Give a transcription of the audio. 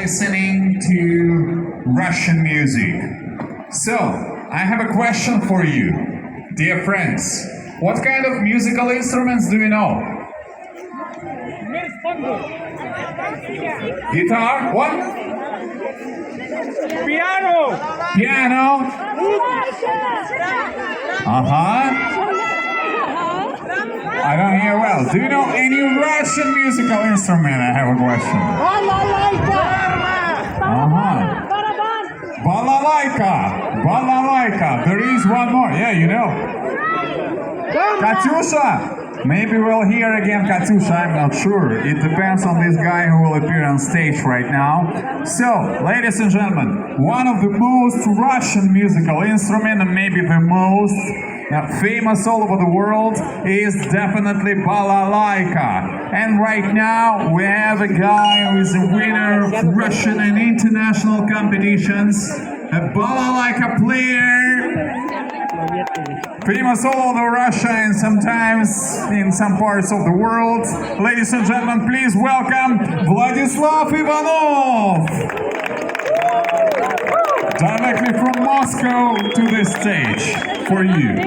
listening to Russian music. So, I have a question for you, dear friends. What kind of musical instruments do you know? Guitar? What? Piano! Piano? I don't hear well. Do you know any Russian musical instrument? I have a question. Balalaika. Balalaika. There is one more. Yeah, you know. Katyusha. Maybe we'll hear again Katyusha. I'm not sure. It depends on this guy who will appear on stage right now. So, ladies and gentlemen, one of the most Russian musical instruments, and maybe the most famous all over the world, is definitely balalaika. And right now we have a guy who is a winner of Russian and international competitions, a balalaika player, famous all over Russia and sometimes in some parts of the world. Ladies and gentlemen, please welcome Vladislav Ivanov, directly from Moscow to the stage for you.